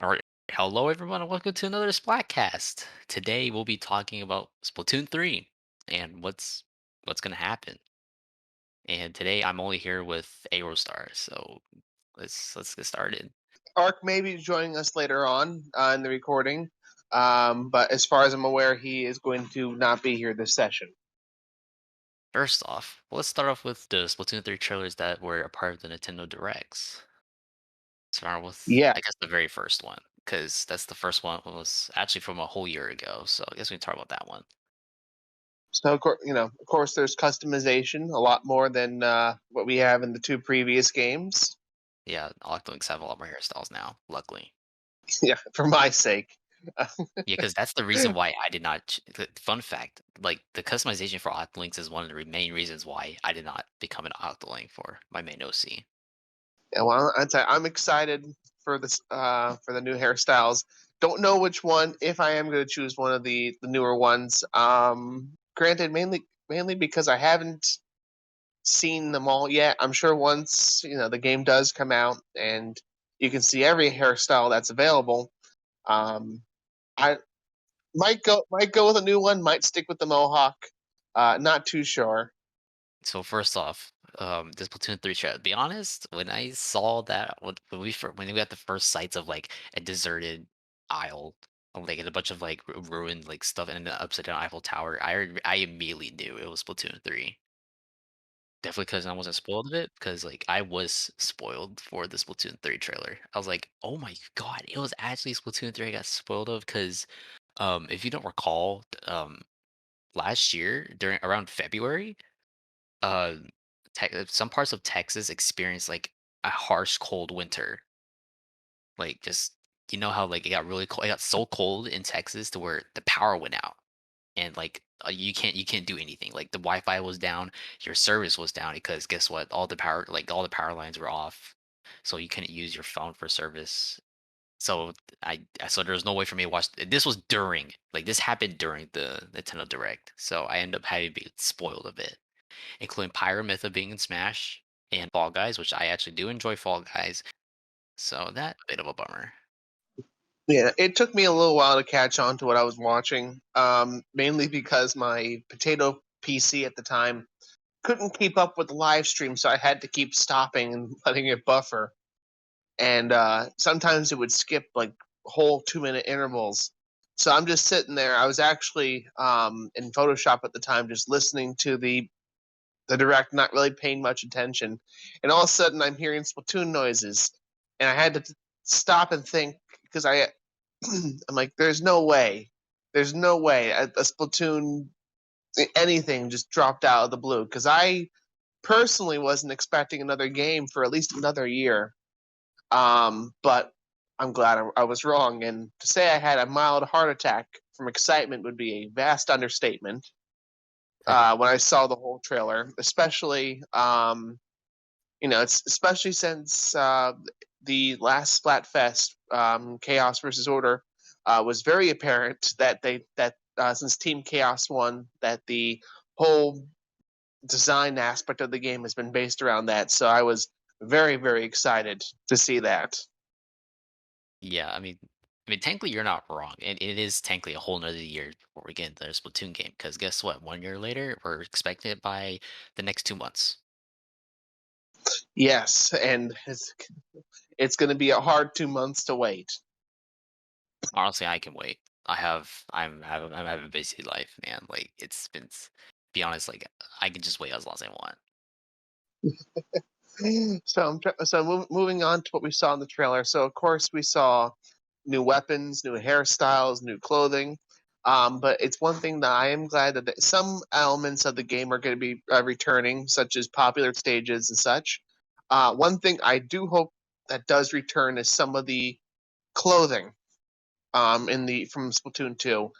All right. Hello, everyone, and welcome to another Splat Cast. Today, we'll be talking about Splatoon 3 and what's going to happen. And today, I'm only here with Aerostar, so let's get started. Ark may be joining us later on in the recording, but as far as I'm aware, he is going to not be here this session. First off, let's start off with the Splatoon 3 trailers that were a part of the Nintendo Directs. Start with, Yeah. I guess, the very first one, because that's the first one was actually from a whole year ago. So I guess we can talk about that one. So of course, there's customization a lot more than what we have in the two previous games. Yeah, Octolinks have a lot more hairstyles now, luckily. Yeah, for my sake. Yeah, because that's the reason why I did not. Fun fact, like the customization for Octolinks is one of the main reasons why I did not become an Octolink for my main OC. Yeah, well, I'm excited for this for the new hairstyles. Don't know which one. If I am going to choose one of the newer ones, granted, mainly because I haven't seen them all yet. I'm sure once the game does come out and you can see every hairstyle that's available, I might go with a new one. Might stick with the mohawk. Not too sure. So first off, this Platoon 3 trailer. To be honest, when I saw that when we got the first sights of like a deserted aisle, like and a bunch of like ruined like stuff and an upside down Eiffel Tower, I immediately knew it was Splatoon 3. Definitely because I wasn't spoiled of it, because, like, I was spoiled for the Splatoon 3 trailer. I was like, "Oh my god, it was actually Splatoon 3 I got spoiled of." Because if you don't recall, last year during around February, uh, some parts of Texas experienced, like, a harsh cold winter. Like, just you know how, like, it got really cold it got so cold in Texas to where the power went out. And like you can't do anything. Like the Wi-Fi was down, your service was down because guess what? All the power lines were off, so you couldn't use your phone for service. So there was no way for me to watch. This was during like this happened during the Nintendo Direct, so I ended up having to be spoiled a bit, including Pyramytha being in Smash and Fall Guys, which I actually do enjoy Fall Guys. So that a bit of a bummer. Yeah, it took me a little while to catch on to what I was watching, mainly because my potato PC at the time couldn't keep up with the live stream, so I had to keep stopping and letting it buffer. And sometimes it would skip like whole 2 minute intervals. So I'm just sitting there. I was actually in Photoshop at the time, just listening to the direct, not really paying much attention. And all of a sudden, I'm hearing Splatoon noises, and I had to stop and think because I'm like, there's no way a Splatoon anything just dropped out of the blue because I personally wasn't expecting another game for at least another year. But I'm glad I was wrong. And to say I had a mild heart attack from excitement would be a vast understatement. When I saw the whole trailer, especially it's especially since the last Splatfest, Chaos versus Order, was very apparent that since Team Chaos won, that the whole design aspect of the game has been based around that. So I was very, very excited to see that. Yeah, I mean, technically you're not wrong. It is technically a whole nother year before we get into the Splatoon game. Because guess what? 1 year later, we're expecting it by the next 2 months. Yes, and it's going to be a hard 2 months to wait. Honestly, I can wait. I'm having a busy life, man. Like it's been, be honest, like I can just wait as long as I want. Moving on to what we saw in the trailer. So of course we saw new weapons, new hairstyles, new clothing. But it's one thing that I am glad that some elements of the game are going to be returning, such as popular stages and such. One thing I do hope that does return is some of the clothing in the from Splatoon 2.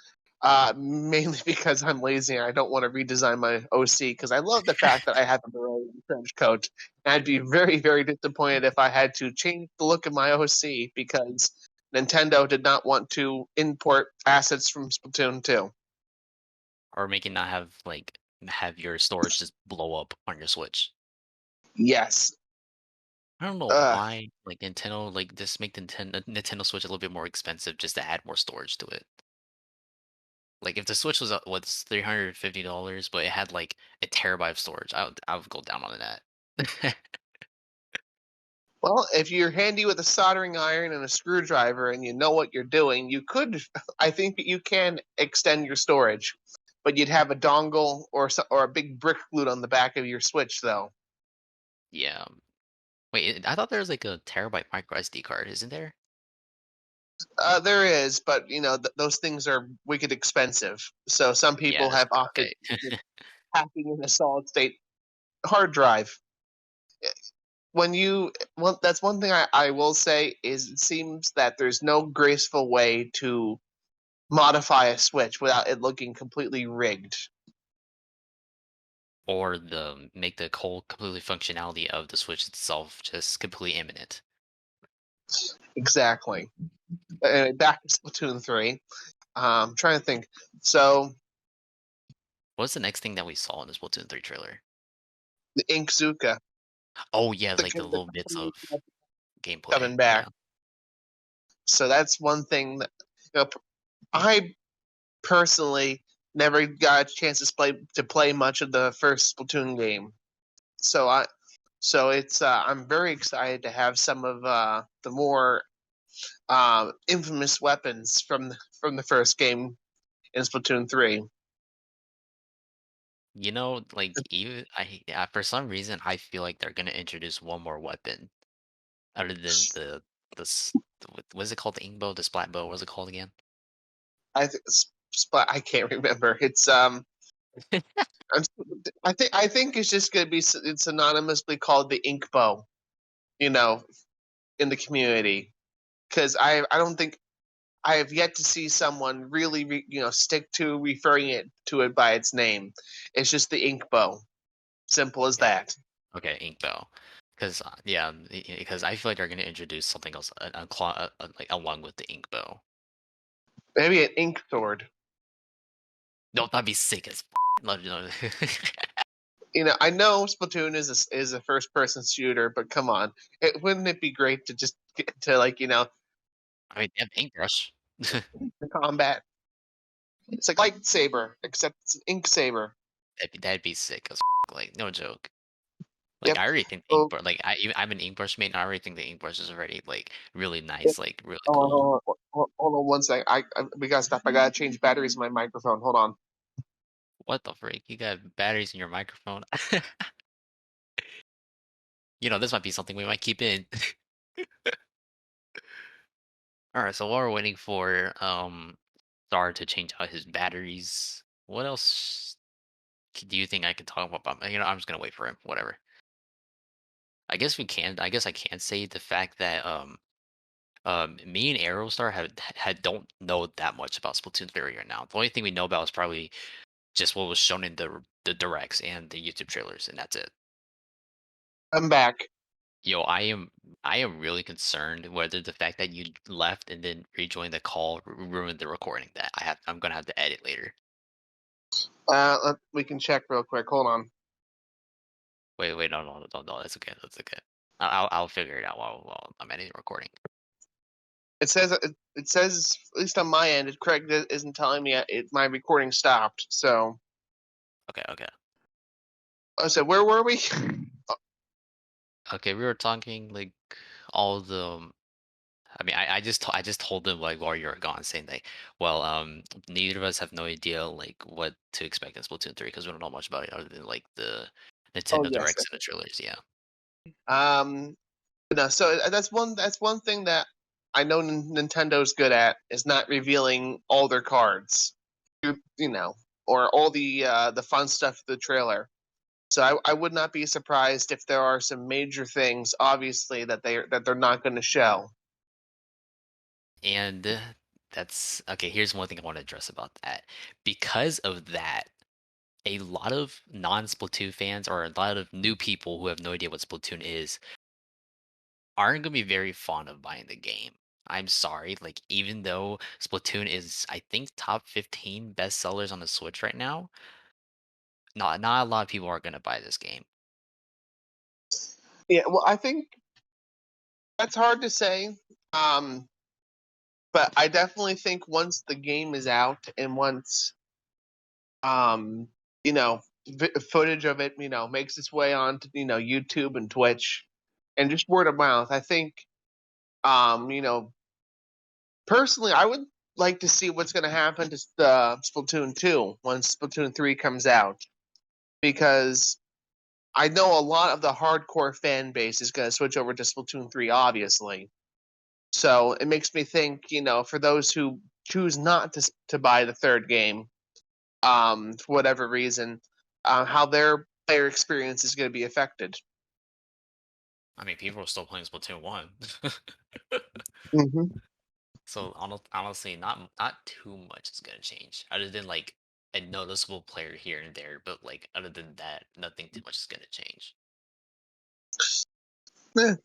Mainly because I'm lazy and I don't want to redesign my OC because I love the fact that I have a beret and trench coat. And I'd be very, very disappointed if I had to change the look of my OC because Nintendo did not want to import assets from Splatoon 2. Or make it not have your storage just blow up on your Switch. Yes. I don't know Uh, why, like, Nintendo, like, just make the Nintendo Switch a little bit more expensive just to add more storage to it. Like, if the Switch was, what's $350, but it had, like, a terabyte of storage, I would go down on that. well, if you're handy with a soldering iron and a screwdriver and you know what you're doing, you could. I think that you can extend your storage, but you'd have a dongle or a big brick glued on the back of your Switch, though. Yeah. Wait, I thought there was, like, a terabyte micro SD card, isn't there? There is, but those things are wicked expensive. So some Yeah, people that's have true, opted okay. packing in a solid state hard drive. When you well, that's one thing I will say is it seems that there's no graceful way to modify a Switch without it looking completely rigged. Or make the whole completely functionality of the Switch itself just completely imminent. Exactly. Back to Splatoon 3. Trying to think. So What's the next thing that we saw in the Splatoon 3 trailer? the Inkzuka, Oh, yeah, the, like the the little bits of company that's gameplay, coming back. yeah. So that's one thing that I personally never got a chance to play much of the first Splatoon game. So it's I'm very excited to have some of the more infamous weapons from the first game in Splatoon 3. Like, even yeah, for some reason, I feel like they're gonna introduce one more weapon other than what is it called? The ink bow, the splat bow, what's it called again? I can't remember. I'm, I think it's just going to be it's synonymously called the ink bow, you know, in the community because I don't think I have yet to see someone really stick to referring it by its name. It's just the ink bow. Simple as Okay, that. okay, ink bow. Because yeah, because I feel like they're gonna introduce something else, like along with the ink bow. Maybe an ink sword. No, that'd be sick as. No. I know Splatoon is a first person shooter, but come on, wouldn't it be great to just get to I mean, they have paintbrush. the combat? It's like lightsaber, except it's an ink saber. That'd be sick as. Like, no joke. Like, Yep. I already think the ink So, brush. Like, I'm an ink brush main. I already think the ink brush is already like really yep. nice, like really Hold on, cool. hold on one second. We gotta stop. I gotta change batteries in my microphone. Hold on. What the freak? You got batteries in your microphone? This might be something we might keep in. All right. So while we're waiting for Star to change out his batteries, what else do you think I could talk about? I'm just gonna wait for him. Whatever. I guess we can. I guess I can say the fact that me and Aerostar had don't know that much about Splatoon 3 right now. The only thing we know about is probably just what was shown in the directs and the YouTube trailers, and that's it. I'm back. Yo, I am really concerned whether the fact that you left and then rejoined the call ruined the recording. That I'm gonna have to edit later. We can check real quick. Hold on. Wait, wait, no, no, no, no, that's okay, that's okay. I'll figure it out while I'm editing recording. It says at least on my end, Craig isn't telling me my recording stopped. So Okay, okay, I said, where were we? okay. We were talking like all the. I mean, I just told them like while you were gone, saying like, well, neither of us have no idea like what to expect in Splatoon 3 because we don't know much about it other than like the Oh Nintendo yes. Directs and the trailers. Yeah. Um. No. So that's one thing that I know Nintendo's good at is not revealing all their cards. You know, or all the fun stuff of the trailer. So I would not be surprised if there are some major things, obviously, that they're not going to show. And that's okay. Here's one thing I want to address about that. Because of that, a lot of non-Splatoon fans or a lot of new people who have no idea what Splatoon is aren't going to be very fond of buying the game. I'm sorry. Like, even though Splatoon is, I think, top 15 best sellers on the Switch right now, not a lot of people are going to buy this game. Yeah, well, I think. That's hard to say. Um, but I definitely think once the game is out and once um, you know, footage of it, makes its way onto YouTube and Twitch, and just word of mouth. I think, you know, personally, I would like to see what's going to happen to Splatoon 2 once Splatoon 3 comes out, because I know a lot of the hardcore fan base is going to switch over to Splatoon 3, obviously. So it makes me think, for those who choose not to buy the third game, for whatever reason, how their player experience is going to be affected. I mean, people are still playing Splatoon 1. Hmm. So honestly, not too much is gonna change, other than like a noticeable player here and there. But like other than that, nothing too much is gonna change.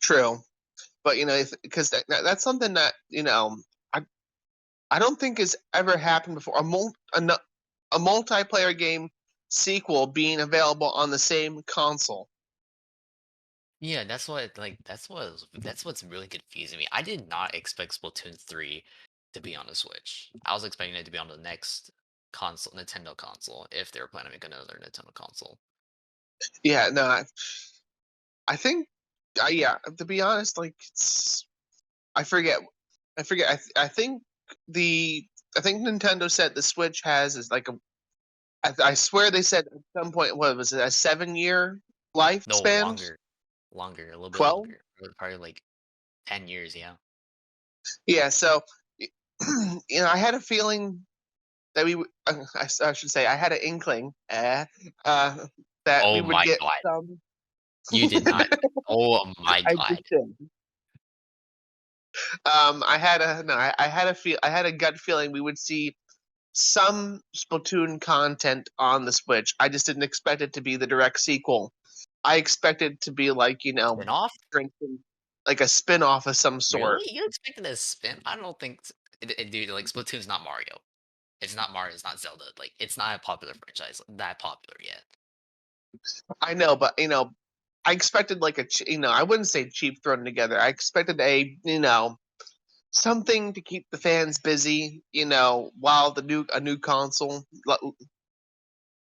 True, but because that's something that I I don't think has ever happened before. A multiplayer game sequel being available on the same console. Yeah, that's what's really confusing me. I did not expect Splatoon 3 to be on the Switch. I was expecting it to be on the next console, Nintendo console, if they were planning to make another Nintendo console. Yeah, no, I think, yeah. To be honest, like I forget, I forget. The I think Nintendo said the Switch has is like a. I swear they said at some point, what was it, a 7 year No, lifespan? longer, a little bit 12. longer, probably like 10 years. Yeah. Yeah, so I had a feeling that I should say I had an inkling, that we Oh would my get god, some. you did not. Oh my I just god. did. I had a no, I had a feel, I had a gut feeling we would see some Splatoon content on the Switch. I just didn't expect it to be the direct sequel. I expected it to be like, Spin-off? for instance, like a spin-off of some Really? sort. You expected a spin? I don't think dude, like Splatoon's not Mario. It's not Mario, it's not Zelda. Like it's not a popular franchise, that popular yet. I know, but I expected like I wouldn't say cheap thrown together. I expected something to keep the fans busy, while a new console,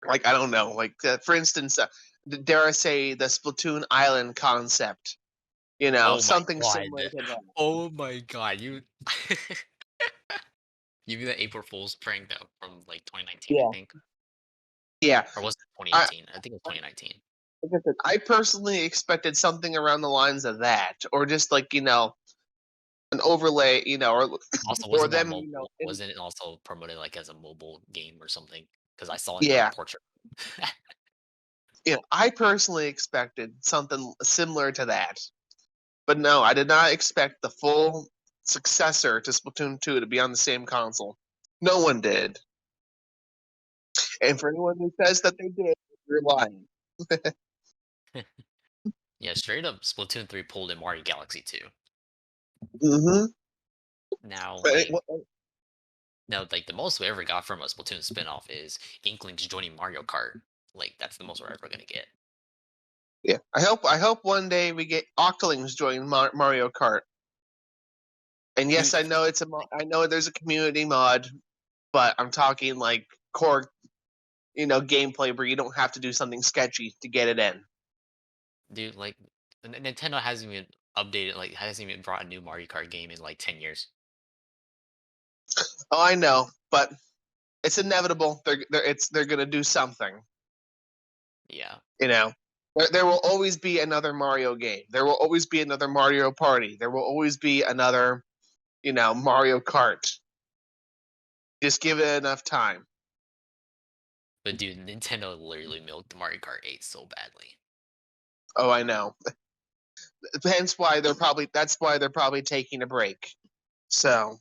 like I don't know, like for instance, dare I say the Splatoon Island concept, Oh my something god. similar to that. Oh my god, you you mean the April Fool's prank that from like 2019, I Yeah, think? yeah. Or was it I 2018? I think it was 2019. like I said, I personally expected something around the lines of that, or just like an overlay, Also, or wasn't that them, mobile? Wasn't it also promoted like as a mobile game or something? Because I saw in the yeah. portrait. I personally expected something similar to that. But no, I did not expect the full successor to Splatoon 2 to be on the same console. No one did. And for anyone who says that they did, you're lying. Yeah, straight up Splatoon 3 pulled in Mario Galaxy 2. Hmm. Now, But like like the most we ever got from a Splatoon spin-off is Inklings joining Mario Kart. Like that's the most we're ever gonna get. yeah, I hope one day we get Octolings join Mario Kart. And yes, Dude, I know I know there's a community mod, but I'm talking like core, gameplay where you don't have to do something sketchy to get it in. like Nintendo hasn't even updated, like hasn't even brought a new Mario Kart game in like 10 years. Oh, I know, but it's inevitable. They're gonna do something. Yeah. You know, there will always be another Mario game. There will always be another Mario Party. There will always be another, Mario Kart. Just give it enough time. But dude, Nintendo literally milked Mario Kart 8 so badly. Oh, I know. Hence why that's why they're probably taking a break. So,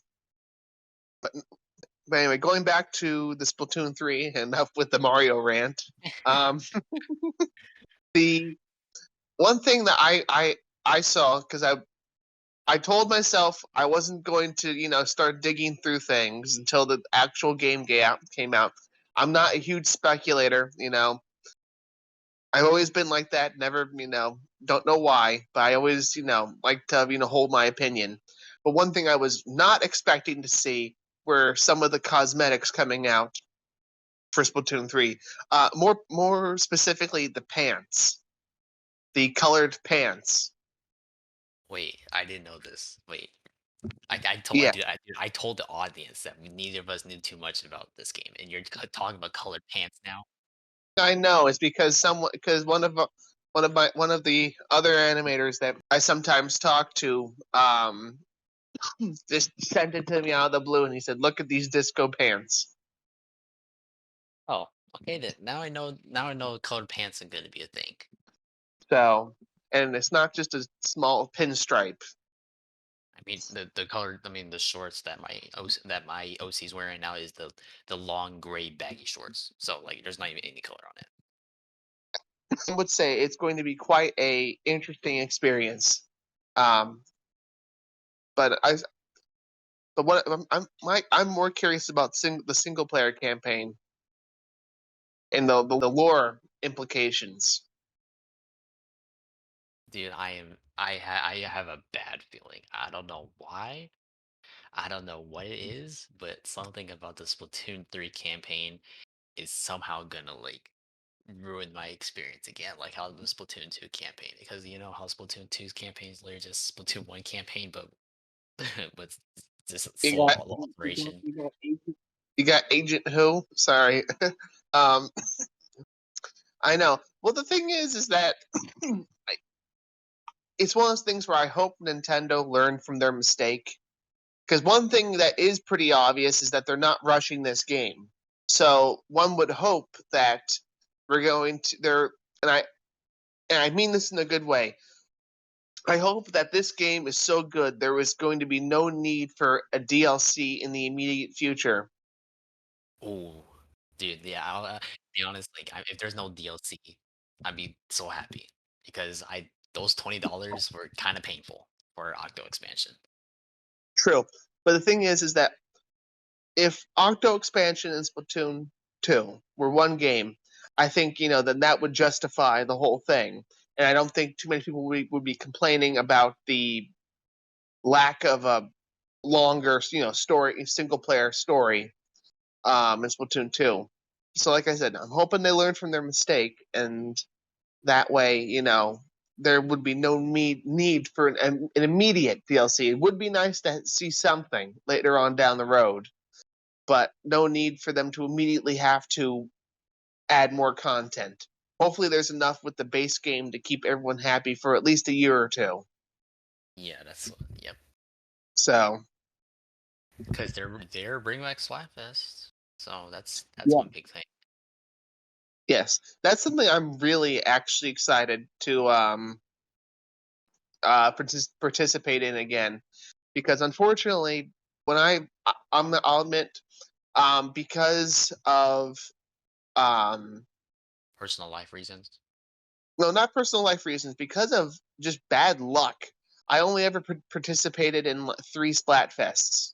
but anyway, going back to the Splatoon 3, enough with the Mario rant. Um, the one thing that I saw, because I told myself I wasn't going to, start digging through things until the actual game came out. I'm not a huge speculator, I've always been like that. Never, don't know why, but I always, like to, hold my opinion. But one thing I was not expecting to see were some of the cosmetics coming out for Splatoon 3. More specifically, the pants, the colored pants. Wait, I didn't know this. Wait, I told Yeah, I told the audience that neither of us knew too much about this game, and you're talking about colored pants now. I know. It's because one of the other animators that I sometimes talk to just sent it to me out of the blue, and he said, "Look at these disco pants." Oh, okay then. Now I know. Now I know colored pants are going to be a thing. So, and it's not just a small pinstripe. I mean, the color. I mean, the shorts that my OC's wearing now is the long gray baggy shorts. So like, there's not even any color on it. I would say it's going to be quite a interesting experience. Um, but I, but what I'm more curious about the single player campaign and the lore implications. Dude, I have a bad feeling. I don't know why. I don't know what it is, but something about the Splatoon 3 campaign is somehow gonna like ruin my experience again, like how the Splatoon 2 campaign. Because you know how Splatoon 2's campaign is literally just Splatoon 1 campaign, but with just You slow got alteration. you got Agent Who? Sorry. um, I know. Well, the thing is that it's one of those things where I hope Nintendo learned from their mistake. Because one thing that is pretty obvious is that they're not rushing this game. So one would hope that we're going to they're and I mean this in a good way. I hope that this game is so good there is going to be no need for a DLC in the immediate future. Ooh, dude, yeah, I'll be honest, like if there's no DLC, I'd be so happy because I those $20 were kind of painful for Octo expansion. True. But the thing is that if Octo Expansion and Splatoon 2 were one game, I think, then that would justify the whole thing. And I don't think too many people would be complaining about the lack of a longer, story, single player story in Splatoon 2. So, like I said, I'm hoping they learn from their mistake, and that way, there would be no need for an immediate DLC. It would be nice to see something later on down the road, but no need for them to immediately have to add more content. Hopefully, there's enough with the base game to keep everyone happy for at least a year or two. Yeah, that's yep. So, Because they're bringing back Splatfest, so that's yeah. one big thing. Yes, that's something I'm really actually excited to participate in again, because unfortunately, when I'll admit, because of um, Personal life reasons. well, not personal life reasons, because of just bad luck, I only ever participated in three Splatfests,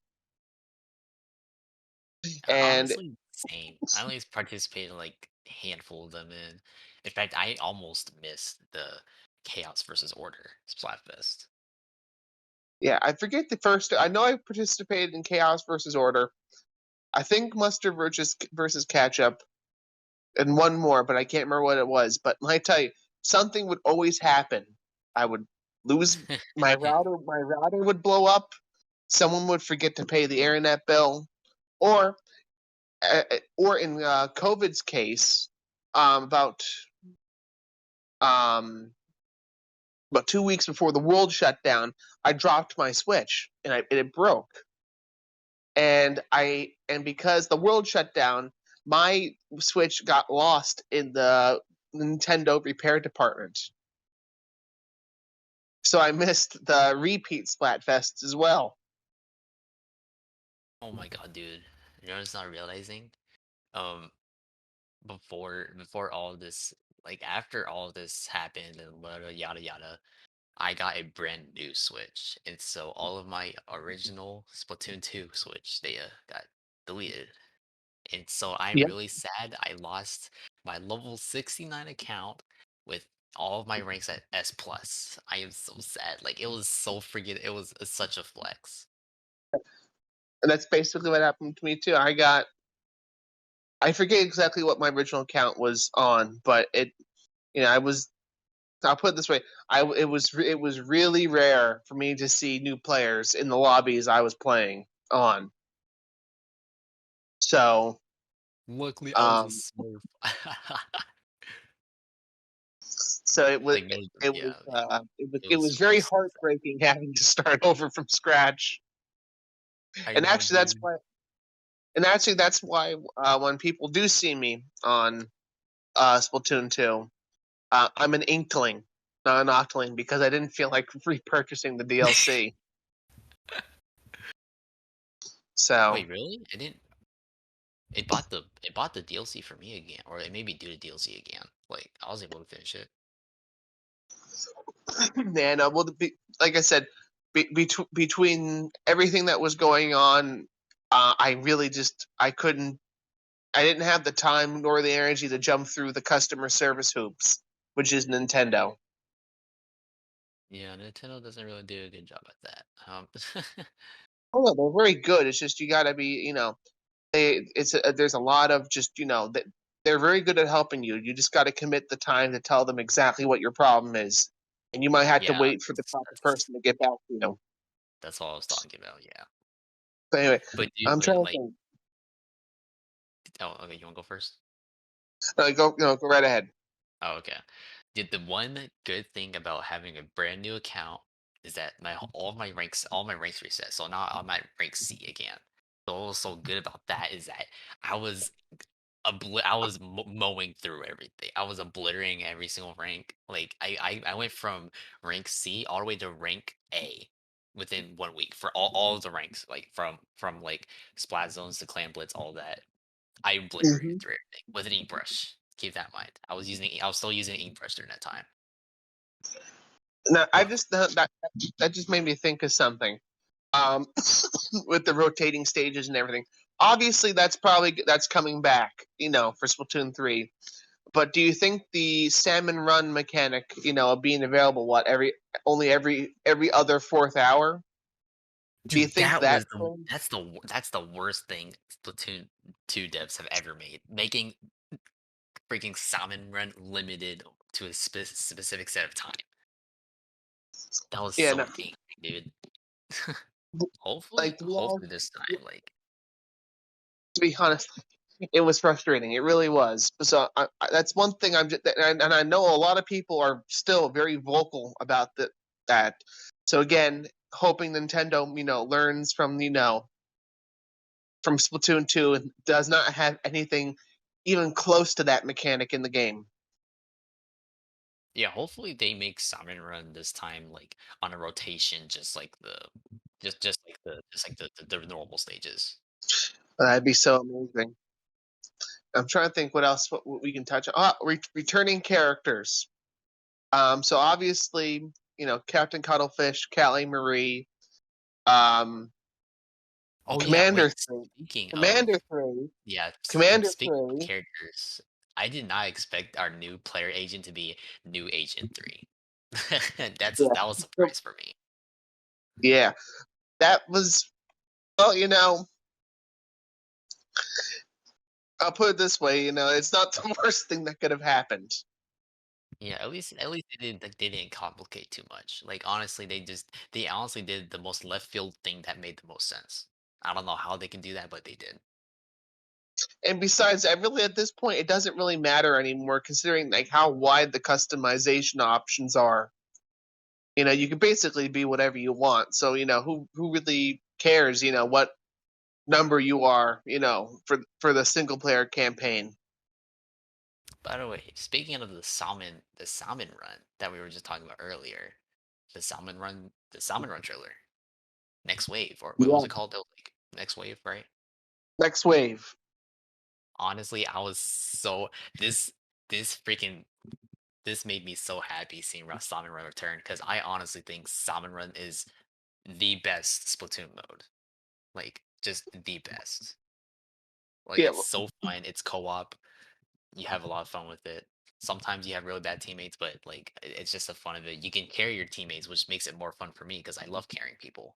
and Honestly, same. I only participated in like a handful of them, and in fact, I almost missed the Chaos versus Order Splatfest. yeah, I forget the first. I know I participated in Chaos versus Order. I think Mustard versus Ketchup, and one more, but I can't remember what it was. But I tell you, something would always happen. I would lose my router. My router would blow up. Someone would forget to pay the internet bill, or in COVID's case, about um, about 2 weeks before the world shut down, I dropped my Switch and it broke. And because the world shut down, my Switch got lost in the Nintendo repair department. So I missed the repeat Splatfests as well. Oh my god, dude! You know, it's not realizing. Um, before all this, like after all this happened and yada yada, I got a brand new Switch, and so all of my original Splatoon 2 Switch data got deleted. And so I'm Yep. really sad I lost my level 69 account with all of my ranks at S plus. I am so sad. Like it was so freaking. It was such a flex. And that's basically what happened to me too. I forget exactly what my original account was on, but I was. I'll put it this way: it was really rare for me to see new players in the lobbies I was playing on. So, Luckily, I was a um, Smurf. so Like no, yeah, it it was was I very was so sad. heartbreaking having to start over from scratch. I And know, actually, dude. that's why when people do see me on Splatoon 2, I'm an inkling, not an octling, because I didn't feel like repurchasing the DLC. So, Wait, really? I didn't. It bought the DLC for me again, or it made me do the DLC again. Like I was able to finish it. and like I said, between everything that was going on, I really just I didn't have the time nor the energy to jump through the customer service hoops, which is Nintendo. Yeah, Nintendo doesn't really do a good job at that. Oh, no, they're very good. It's just you got to be, there's a lot of just that they're very good at helping you. You just got to commit the time to tell them exactly what your problem is, and you might have to Yeah, wait for the proper person to get back to you. that's all I was talking about. Yeah, But anyway, but dude, I'm wait, trying to like, think. oh, okay, you want to go first? Go right ahead. Oh, okay. Did the one good thing about having a brand new account is that all my ranks reset. So now I'm at rank C again. So what was so good about that is that I was I was mowing through everything. I was obliterating every single rank. Like I went from rank C all the way to rank A within 1 week for all of the ranks, like from like splat zones to clan blitz, all that. I Hmm. obliterated through everything with an ink brush. Keep that in mind. I was still using an ink brush during that time. Now, I But just that just made me think of something. Um, with the rotating stages and everything. Obviously, that's coming back, for Splatoon 3. But do you think the salmon run mechanic, being available every other fourth hour? Do you dude, think that trend? that's the worst thing Splatoon 2 devs have ever made. Making freaking salmon run limited to a specific set of time. That was Yeah, so no. angry, dude. Like Hopefully this time, like, to be honest, it was frustrating. It really was. So that's one thing and I know a lot of people are still very vocal about that. So again, hoping Nintendo, learns from Splatoon 2 and does not have anything even close to that mechanic in the game. yeah, hopefully they make salmon run this time, like on a rotation, just like the normal stages. That'd be so amazing. I'm trying to think what we can touch on. Returning characters. So obviously, Captain Cuttlefish, Callie Marie, um, Oh yeah, Commander wait. 3, Speaking of Commander 3, yeah, Commander speaking of 3. characters, I did not expect our new player agent to be new agent 3. Yeah. That was a surprise for me. Yeah, that was, well, I'll put it this way, it's not the worst thing that could have happened. Yeah, at least they didn't complicate too much. Like honestly, they honestly did the most left field thing that made the most sense. I don't know how they can do that, but they did. And besides, I really at this point, it doesn't really matter anymore, considering like how wide the customization options are. You can basically be whatever you want. So who really cares? What number you are. For the single player campaign. By the way, speaking of the salmon run that we were just talking about earlier, the salmon run trailer, next wave, or what was Yeah. it called? Like next wave, right? Next wave. Honestly, I was so this this freaking this made me so happy seeing Salmon Run return because I honestly think Salmon Run is the best Splatoon mode. Like just the best. Like Yeah. it's so fun. It's co-op. You have a lot of fun with it. sometimes you have really bad teammates, but like it's just the fun of it. You can carry your teammates, which makes it more fun for me because I love carrying people.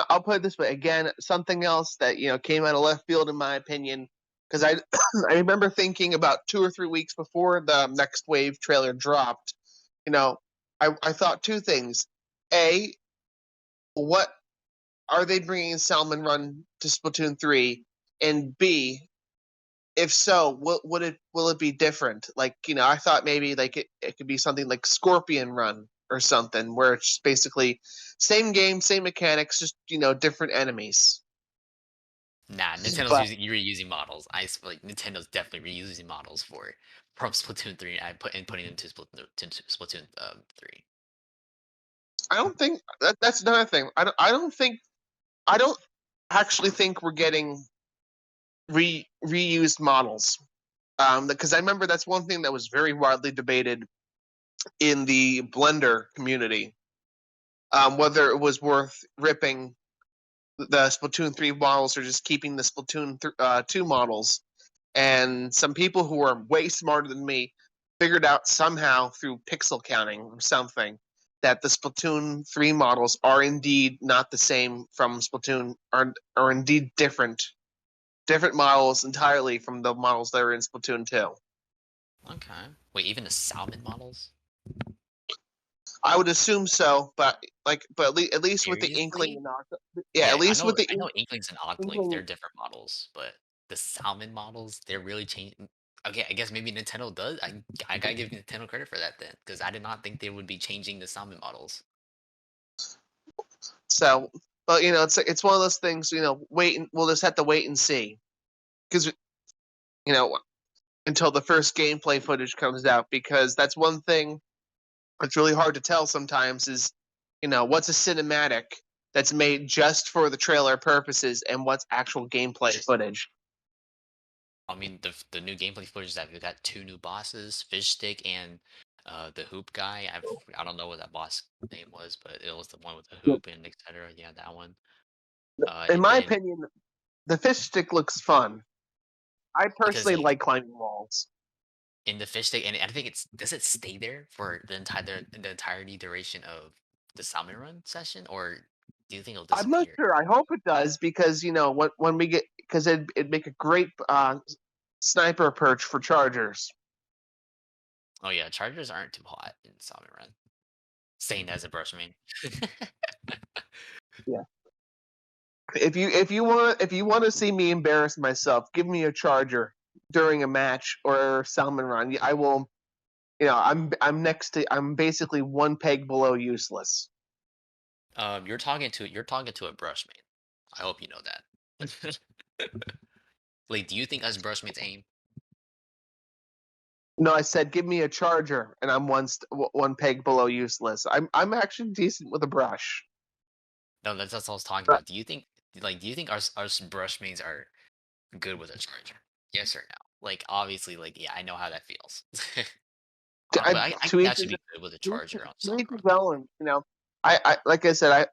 I'll put it this way again. Something else that came out of left field, in my opinion, because I I remember thinking about 2 or 3 weeks before the Next Wave trailer dropped. You know, I thought two things: a, what are they bringing Salmon Run to Splatoon 3, and B, if so, will it be different? Like I thought maybe like it could be something like Scorpion Run or something, where it's basically same game, same mechanics, just different enemies. Nah, Nintendo's But using reusing models. Like Nintendo's definitely reusing models for from Splatoon 3. I putting them to Splatoon 3. I don't think that's another thing. I don't actually think we're getting reused models. Because I remember that's one thing that was very widely debated in the Blender community, whether it was worth ripping the Splatoon 3 models or just keeping the Splatoon 2 models. And some people who are way smarter than me figured out somehow through pixel counting or something that the Splatoon 3 models are indeed not the same from Splatoon, are indeed different models entirely from the models that are in Splatoon 2. Okay. Wait, even the salmon models? I would assume so, but at least with the Inkling Seriously? and yeah, at Yeah, least with the I know Inklings and Octolink, they're Inkling. different models, but the salmon models, they're really changing. Okay, I guess maybe Nintendo does. I gotta give Nintendo credit for that then, because I did not think they would be changing the salmon models. So, but it's one of those things. We'll just have to wait and see because you know until the first gameplay footage comes out, because that's one thing that's really hard to tell sometimes is what's a cinematic that's made just for the trailer purposes and what's actual gameplay footage. I mean, the new gameplay footage that we got two new bosses, Fish Stick and the Hoop guy. I don't know what that boss name was, but it was the one with the hoop and etc. Yeah, that one. In And my then opinion, the fish stick looks fun. I because personally like like climbing walls. in the fish stick, and I think it's does it stay there for the entirety duration of the salmon run session, or do you think it'll I'm not disappear? sure. I hope it does, because when we get, because it'd make a great sniper perch for chargers. Oh yeah, chargers aren't too hot in salmon run. Saying as a brush main. Yeah. If you want to see me embarrass myself, give me a charger during a match or salmon run. I will. I'm basically one peg below useless. You're talking to a brush main. I hope you know that. Like, do you think us brush mains aim? No, I said give me a charger, and I'm one peg below useless. I'm actually decent with a brush. No, that's what I was talking But about. Do you think our brush mains are good with a charger? Yes or no? Like, obviously, like, yeah, I know how that feels. But I to can each actually his be good with a charger on to Salmon each his Run. own. I like I said,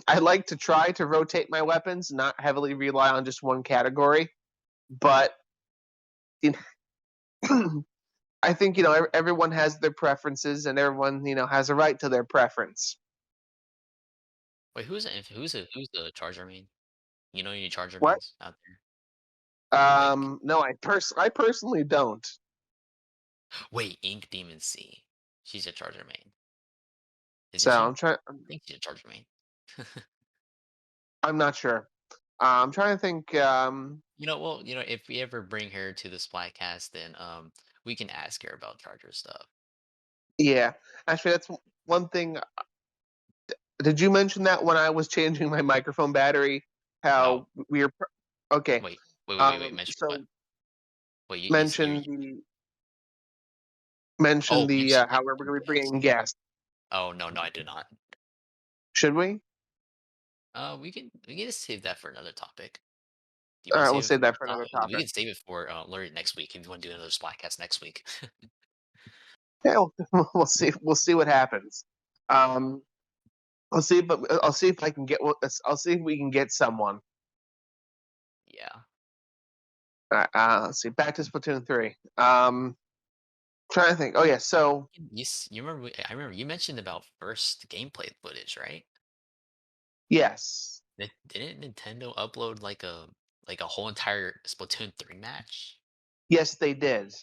I like to try to rotate my weapons, not heavily rely on just one category. But you I think everyone has their preferences, and everyone has a right to their preference. Wait, who's the charger main? You know any charger What? mains out there? Like, No, I personally don't. wait, Ink Demon C. She's a charger main, isn't So she? I'm trying. I think she's a charger main. I'm not sure. I'm trying to think. Well, if we ever bring her to the Splatcast, then we can ask her about charger stuff. Yeah, actually, that's one thing. Did you mention that when I was changing my microphone battery? No, How we are okay. wait. Mention what? So Wait, mention oh, the mention how like we're the going to be guest. bringing guests. Oh no, I did not. Should we? We can just save that for another topic. Do you All want to right, save we'll it save for that another for another topic? We topic. can save it for literally next week if you want to do another Splatcast next week. Yeah, we'll see. We'll see what happens. Um, I'll see if I can get. I'll see if we can get someone. Yeah. Let's see. Back to Splatoon 3. Trying to think. Oh yeah. So You remember? I remember you mentioned about first gameplay footage, right? yes, Didn't Nintendo upload like a whole entire Splatoon 3 match? yes, they did.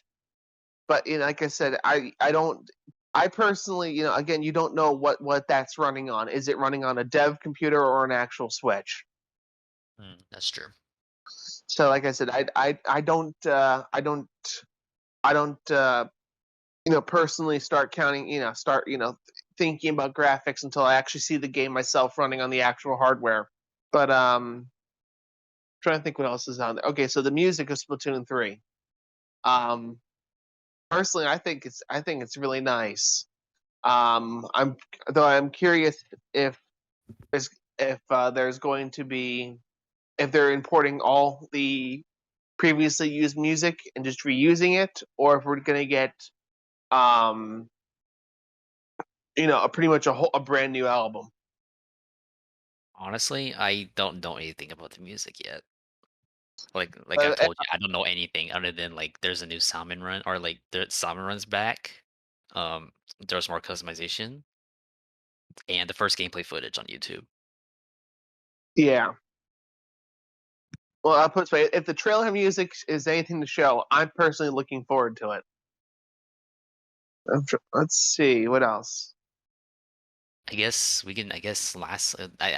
But like I said, I don't. I personally, again, you don't know what that's running on. Is it running on a dev computer or an actual Switch? That's true. So, like I said, I don't, personally start counting, start, thinking about graphics until I actually see the game myself running on the actual hardware. But trying to think what else is on there. Okay, so the music of Splatoon 3. Um, personally, I think it's really nice. I'm though I'm curious if there's there's going to be if they're importing all the previously used music and just reusing it, or if we're going to get um pretty much a brand new album. Honestly, I don't know anything about the music yet. Like I've Uh, told you, I don't know anything other than like there's a new salmon run or like the salmon runs back. There's more customization and the first gameplay footage on YouTube. yeah. Well, I'll put it this way: if the trailer music is anything to show, I'm personally looking forward to it. Let's see what else. I guess we can. I guess last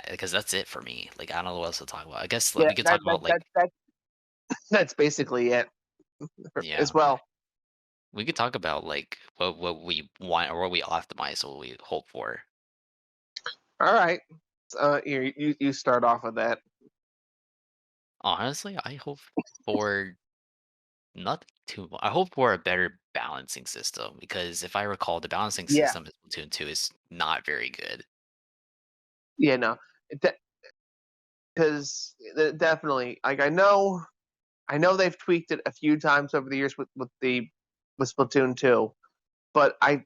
because that's it for me. Like I don't know what else to talk about. I guess Yeah, we could talk about like that's basically it as yeah, well. we could talk about like what we want or what we optimize, what we hope for. All right, you start off with that. Honestly, I hope for not too. I hope for a better balancing system because if I recall, the balancing Yeah, system in Splatoon 2 is not very good. yeah, no, because definitely, like I know they've tweaked it a few times over the years with Splatoon 2, but I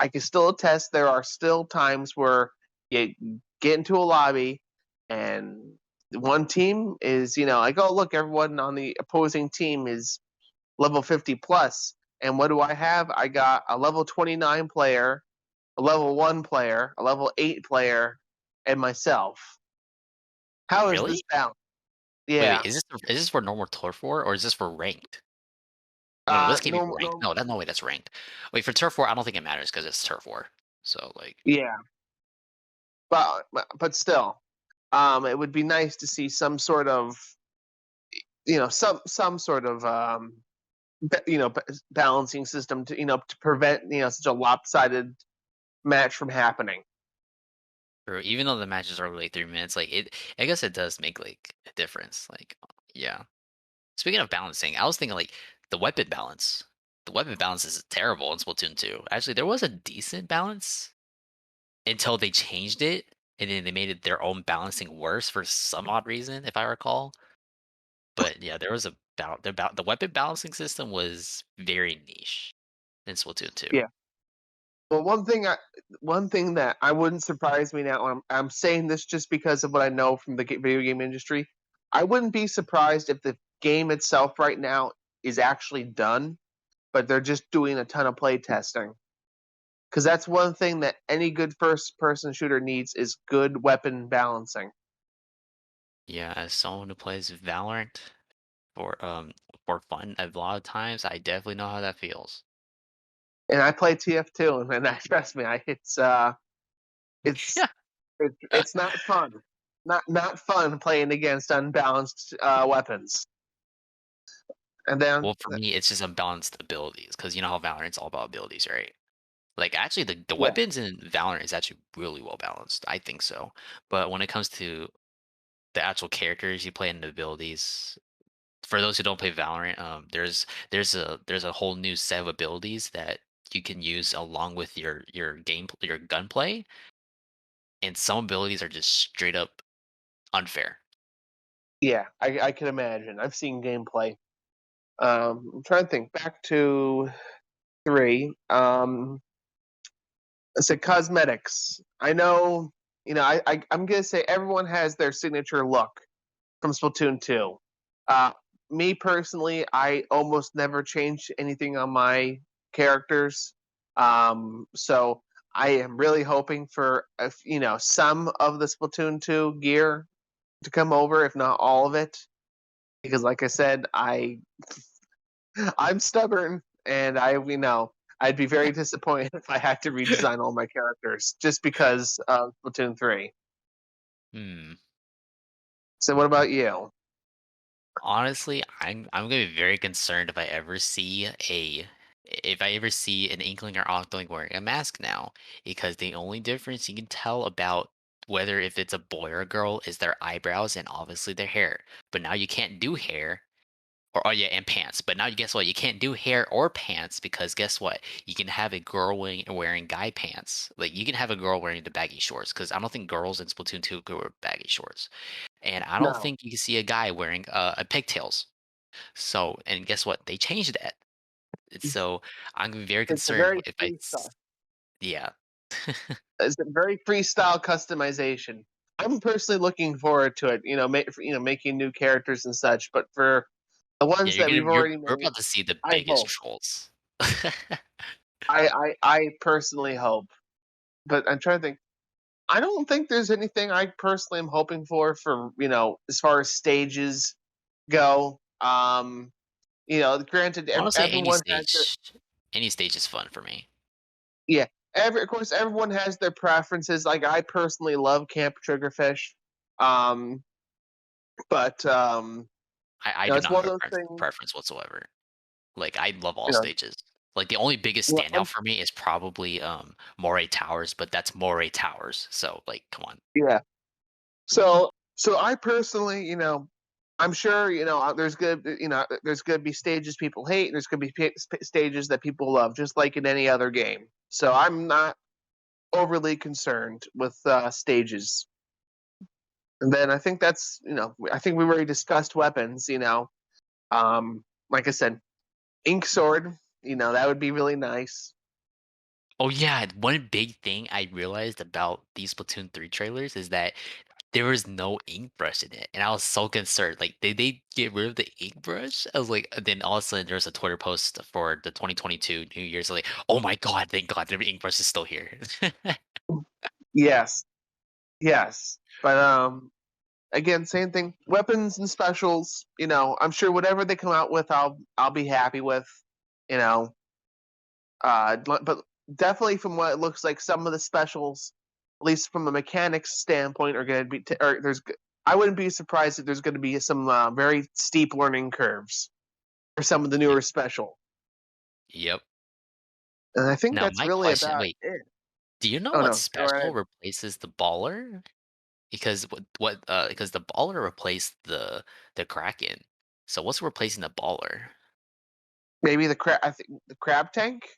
can still attest there are still times where you get into a lobby and one team is, like, oh, look, everyone on the opposing team is level 50 plus. And what do I have? I got a level 29 player, a level 1 player, a level 8 player, and myself. How is this Really? balanced? Wait. Yeah. Is this for normal turf war or is this for ranked? No, this can't be for ranked. No, No, no way that's ranked. Wait, for turf war, I don't think it matters because it's turf war. So like, yeah. But still, it would be nice to see some sort of, some sort of balancing system to to prevent such a lopsided match from happening. even though the matches are only 3 minutes, like I guess it does make like a difference. Like, yeah. Speaking of balancing, I was thinking like the weapon balance. The weapon balance is terrible in Splatoon 2. Actually, there was a decent balance until they changed it, and then they made it their own balancing worse for some odd reason, if I recall. But yeah, there was a the weapon balancing system was very niche in Splatoon 2. Yeah. Well, one thing that I wouldn't surprise me now. I'm saying this just because of what I know from the video game industry. I wouldn't be surprised if the game itself right now is actually done, but they're just doing a ton of play testing. Because that's one thing that any good first person shooter needs is good weapon balancing. Yeah, as someone who plays Valorant for fun a lot of times, I definitely know how that feels. And I play TF2, and trust me, it's Yeah. it's not fun. Not fun playing against unbalanced weapons. And then Well, for me, it's just unbalanced abilities because you know how Valorant's all about abilities, right? Like actually, the yeah, weapons in Valorant is actually really well balanced. I think so. But when it comes to the actual characters you play and the abilities, for those who don't play Valorant, there's a whole new set of abilities that you can use along with your gunplay, and some abilities are just straight up unfair. yeah, I can imagine. I've seen gameplay. I'm trying to think back to 3. I said cosmetics. I know, I'm gonna say everyone has their signature look from Splatoon 2. Uh, me personally, I almost never change anything on my characters. So I am really hoping for some of the Splatoon 2 gear to come over, if not all of it, because like I said, I'm stubborn, and I'd be very disappointed if I had to redesign all my characters just because of Splatoon 3. Hmm. So what about you? Honestly, I'm gonna be very concerned if I ever see an inkling or octoling wearing a mask now, because the only difference you can tell about whether if it's a boy or a girl is their eyebrows and obviously their hair. But now you can't do hair, or oh yeah, and pants. But now guess what? You can't do hair or pants because guess what? You can have a girl wearing guy pants. Like you can have a girl wearing the baggy shorts because I don't think girls in Splatoon 2 could wear baggy shorts. And I don't No, think you can see a guy wearing a pigtails. So, and guess what? They changed that. So I'm gonna be very it's a concerned very if freestyle. yeah. It's a very freestyle customization. I'm personally looking forward to it. Making new characters and such. But for the Yeah, ones that we've already we're made, about to see the I biggest hope. trolls. I personally hope. But I'm trying to think. I don't think there's anything I personally am hoping for as far as stages go. Granted, Honestly, everyone has their any stage is fun for me. yeah. Of course, everyone has their preferences. Like I personally love Camp Triggerfish, um, but I do it's not have one a of those things. preference whatsoever. Like I love all You know, stages. Like the only biggest you know, standout for me is probably Moray Towers, but that's Moray Towers. So like come on. yeah. So I personally, I'm sure there's gonna be stages people hate, and there's gonna be stages that people love, just like in any other game. So I'm not overly concerned with stages. And then I think we already discussed weapons. Like I said, ink sword. That would be really nice. Oh yeah, one big thing I realized about these Splatoon 3 trailers is that there was no ink brush in it, and I was so concerned. Like, did they get rid of the ink brush? I was like, then all of a sudden there's a Twitter post for the 2022 New Year's. Like, oh my god, thank God the ink brush is still here. Yes, yes, but again, same thing. Weapons and specials. I'm sure whatever they come out with, I'll be happy with. You know, but definitely from what it looks like, some of the specials, at least from a mechanics standpoint, are going to be. Or there's. I wouldn't be surprised if there's going to be some very steep learning curves for some of the Yep. newer special. Yep. And I think Now that's my really question, about wait, it. do you know Oh what no, go special ahead. replaces the baller? Because because the baller replaced the Kraken. So what's replacing the baller? Maybe the crab. I think the crab tank.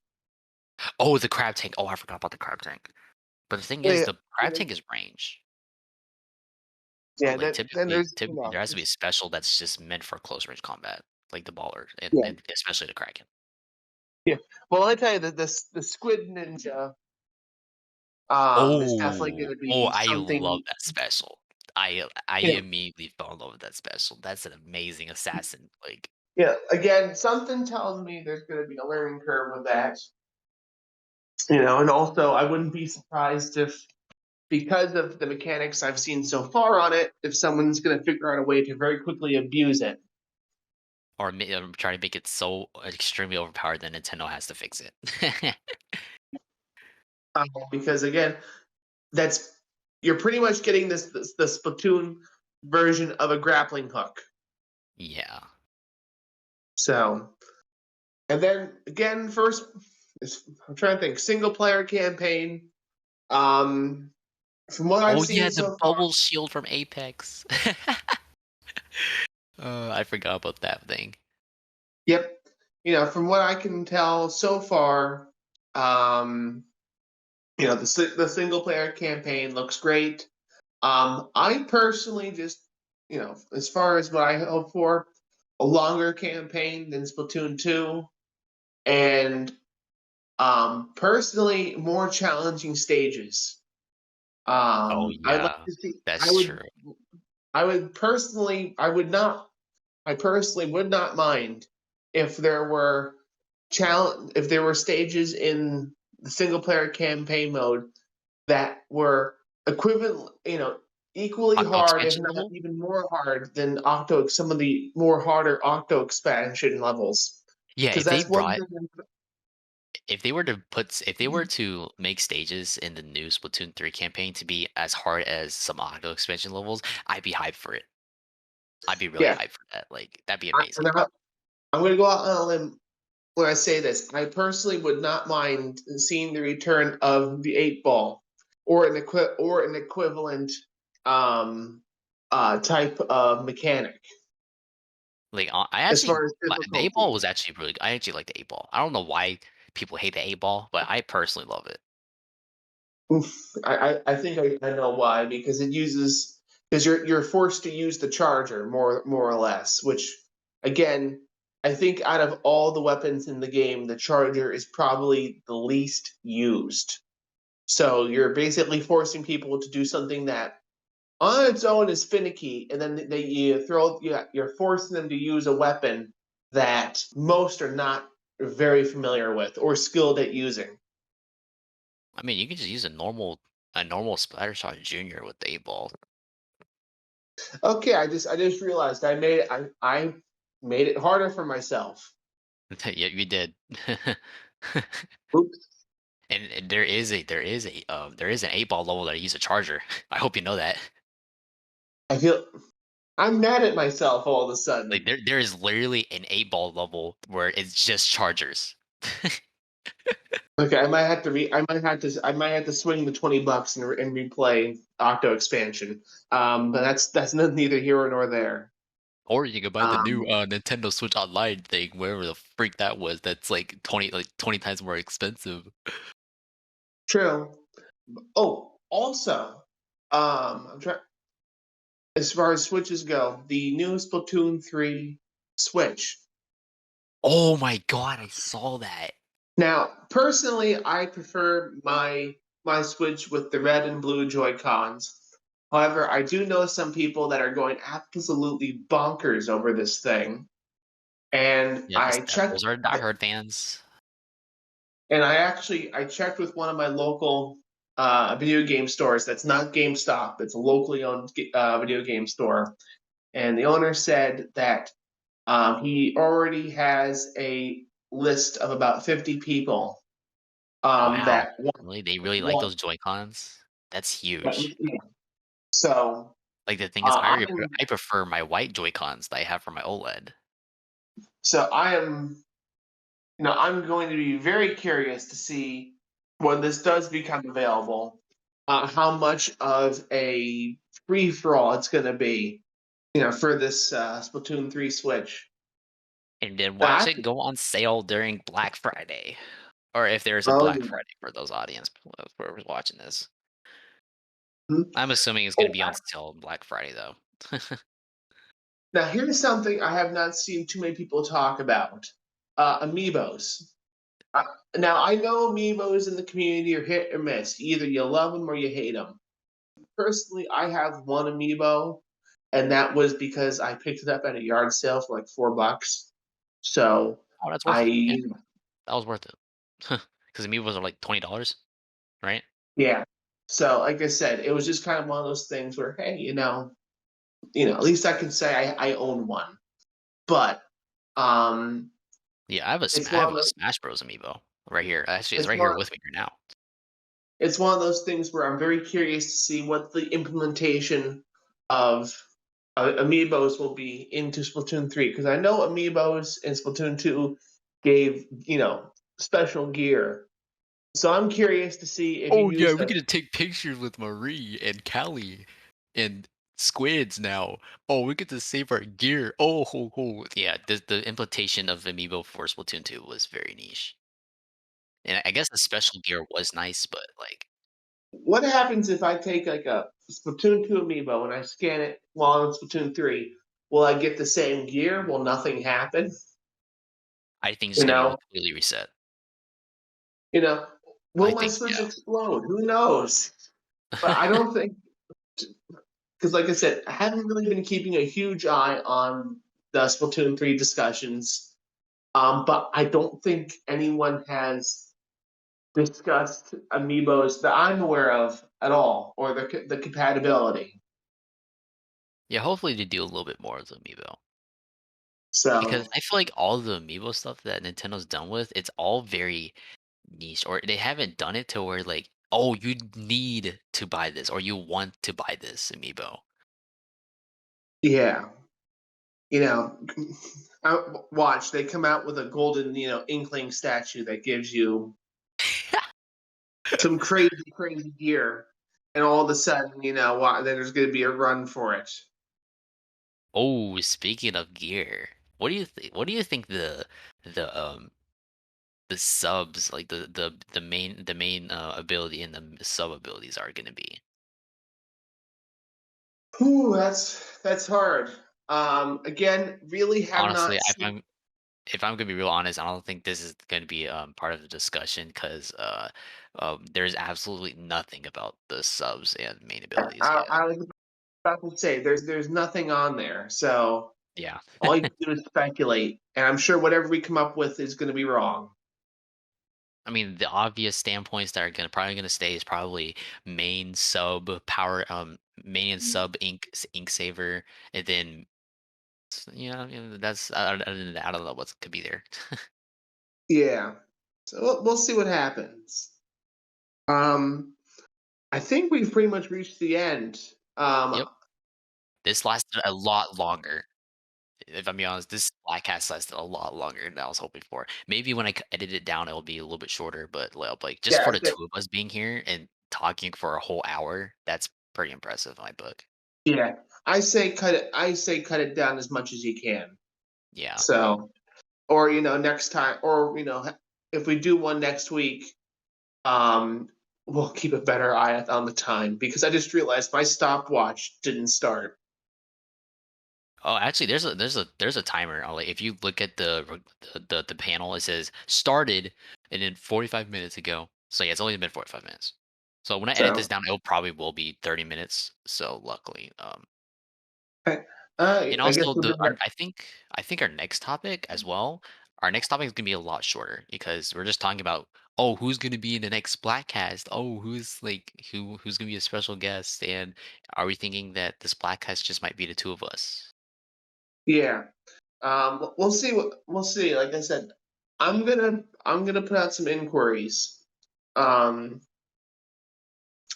Oh, the crab tank. Oh, I forgot about the crab tank. But the thing is, Yeah, the crab tank is range. yeah. Like Then there's typically there has to be a special that's just meant for close range combat, like the baller, yeah, and especially the Kraken. yeah. Well, I tell you that the squid ninja is definitely going Oh, to oh, be I love something. that special. I Yeah, immediately fell in love with that special. That's an amazing assassin. Like, yeah. Again, something tells me there's going to be a learning curve with that. And also I wouldn't be surprised if, because of the mechanics I've seen so far on it, if someone's going to figure out a way to very quickly abuse it. or try to make it so extremely overpowered that Nintendo has to fix it. Because again, that's you're pretty much getting this the Splatoon version of a grappling hook. Yeah. So, and then again, first, I'm trying to think, single player campaign. Um, from what I've Oh seen yeah, the so far, bubble shield from Apex. I forgot about that thing. yep. From what I can tell so far, um, the single player campaign looks great. I personally just, as far as what I hope for, a longer campaign than Splatoon 2, and personally more challenging stages. Oh I'd like yeah, to see. that's true. I would personally. I would not. I personally would not mind if there were if there were stages in the single player campaign mode that were equivalent, equally Octo hard, if expansion not level? even more hard than some of the more harder Octo expansion levels. Yeah, Because that's one thing. if they were to make stages in the new Splatoon 3 campaign to be as hard as some Octo expansion levels, I'd be hyped for it. I'd be really Yeah, hyped for that. Like that'd be and amazing. I'm going to go out on a limb when I say this. I personally would not mind seeing the return of the 8 ball or an equivalent um, type of mechanic Like I as actually far as the 8 ball difficulty. was actually really good. I actually like the 8 ball. I don't know why people hate the 8 ball, but I personally love it. Oof, I think I know why, because you're forced to use the charger more or less, which again, I think out of all the weapons in the game, the charger is probably the least used. So you're basically forcing people to do something that on its own is finicky, and then you're forcing them to use a weapon that most are not very familiar with or skilled at using. I mean, you can just use a normal splatter shot junior with the 8 ball. Okay, I just realized I made it harder for myself. Yeah, you did. Oops. And there is an 8 ball level that I use a charger. I hope you know that. I feel I'm mad at myself all of a Like sudden. there is literally an 8 ball level where it's just chargers. Okay, I might have to swing the $20 and replay Octo expansion. But that's neither here nor there. Or you could buy the new Um, Nintendo Switch Online thing, wherever the freak that was. That's like 20 times more expensive. True. Oh, also, I'm trying as far as Switches go, the new Splatoon 3 Switch. Oh my god, I saw that. Now, personally, I prefer my Switch with the red and blue Joy Cons. However, I do know some people that are going absolutely bonkers over this thing, and Yeah, those are diehard fans. I checked with one of my local video game stores. That's not GameStop. It's a locally owned video game store, and the owner said that he already has a list of about 50 people Wow. that Really? They really like want those Joy-Cons? That's that. huge. So Like the thing is, I already I'm I prefer my white Joy-Cons that I have for my OLED. I am I'm going to be very curious to see when this does become available, how much of a free for all it's going to be, for this Splatoon 3 Switch. And then Now, watch it go on sale during Black Friday. Or if there's a oh, Black Friday for those audience whoever's watching this. mhm. I'm assuming it's gonna Oh, be on sale on Black Friday though. now here's something I have not seen too many people talk about: amiibos. Uh, Now I know amiibos in the community are hit or miss. Either you love them or you hate them. Personally, I have one amiibo, and that was because I picked it up at a yard sale for like $4. So Oh, that's worth it. Yeah, I, that was worth it. Because Amiibos are like $20, right? yeah. So like I said, it was just kind of one of those things where, hey, at least I can say I own one. But um, Yeah, I have a it's I one have of a the, Smash Bros. Amiibo right here. Actually, it's it's right here one with me right now. it's one of those things where I'm very curious to see what the implementation of amiibos will be into Splatoon 3, because I know amiibos in Splatoon 2 gave special gear. So I'm curious to see if you Oh yeah, use we're the gonna take pictures with Marie and Callie and Squids now. Oh, we get to save our gear. Oh, ho, ho. Yeah, the implementation of Amiibo for Splatoon 2 was very niche. And I guess the special gear was nice, but like what happens if I take like a Splatoon 2 amiibo and I scan it while I'm in Splatoon 3? Will I get the same gear? Will nothing happen? I think it's You gonna be know, completely reset. you know, will I my think Switch yeah. explode? Who knows? But I don't think, because like I said, I haven't really been keeping a huge eye on the Splatoon 3 discussions. But I don't think anyone has discussed amiibos that I'm aware of at all, or the compatibility. Yeah, hopefully they do a little bit more with Amiibo. Because So I feel like all the Amiibo stuff that Nintendo's done with, it's all very niche, or they haven't done it to where like, oh, you need to buy this or you want to buy this Amiibo. yeah, you know, watch they come out with a golden inkling statue that gives you some crazy gear, and all of a sudden then there's going to be a run for it. Oh, speaking of gear, what do you think? What do you think the the subs like the main ability and the sub abilities are going to be? Whew, that's hard. Again, really have Honestly, not seen. if I'm gonna be real honest, I don't think this is gonna be part of the discussion because there's absolutely nothing about the subs and main abilities yet. I was about to say there's nothing on there, so Yeah. all you can do is speculate, and I'm sure whatever we come up with is going to be wrong. I mean, the obvious standpoints that are probably gonna stay is probably main sub power, main and sub ink saver, and then that's other than that, I don't know what could be there. Yeah, so we'll see what happens. Um, I think we've pretty much reached the end. Um, Yep, this lasted a lot longer. If I'm being honest, this Splatcast lasted a lot longer than I was hoping for. Maybe when I edit it down, it'll be a little bit shorter, but like just yeah, for the two of us being here and talking for a whole hour, that's pretty impressive in my book. yeah. I say cut it. I say cut it down as much as you can. Yeah. So, or next time, or if we do one next week, um, we'll keep a better eye on the time because I just realized my stopwatch didn't start. Oh, actually, there's a timer. Like if you look at the panel, it says started and then 45 minutes ago. So yeah, it's only been 45 minutes. So when I edit this So, down, it probably will be 30 minutes. So luckily, okay. and I guess also we'll do that. I think our next topic as well. Our next topic is gonna be a lot shorter because we're just talking about, oh, who's gonna be in the next Splatcast? Oh, who's gonna be a special guest? And are we thinking that the Splatcast just might be the two of us? Yeah. We'll see. We'll see. Like I said, I'm gonna put out some inquiries um,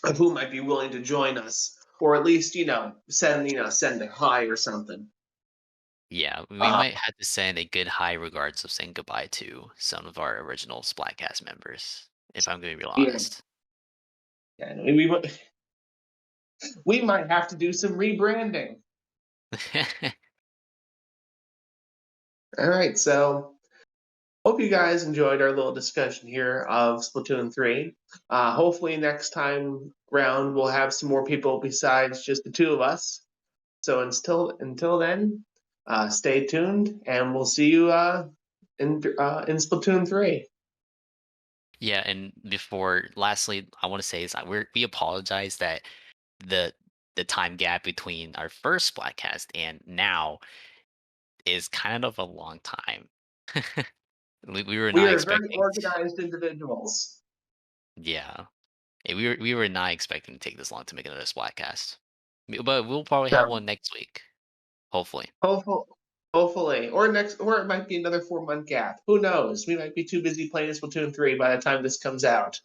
of who might be willing to join us, or at least send a hi or something. Yeah, we Uh, might have to send a good high regards of saying goodbye to some of our original Splatcast members, if I'm gonna be real yeah. honest. Yeah. We might have to do some rebranding. All right. So hope you guys enjoyed our little discussion here of Splatoon 3. Hopefully next time round we'll have some more people besides just the two of us. So until then, stay tuned, and we'll see you in Splatoon 3. Yeah, and before lastly, I want to say is that we apologize that the the time gap between our first Splatcast and now is kind of a long time. We were We not are very expecting. organized individuals. Yeah, we were not expecting to take this long to make another Splatcast. But we'll probably have So one next week, hopefully. hopefully, or it might be another 4-month gap. Who knows? We might be too busy playing Splatoon 3 by the time this comes out.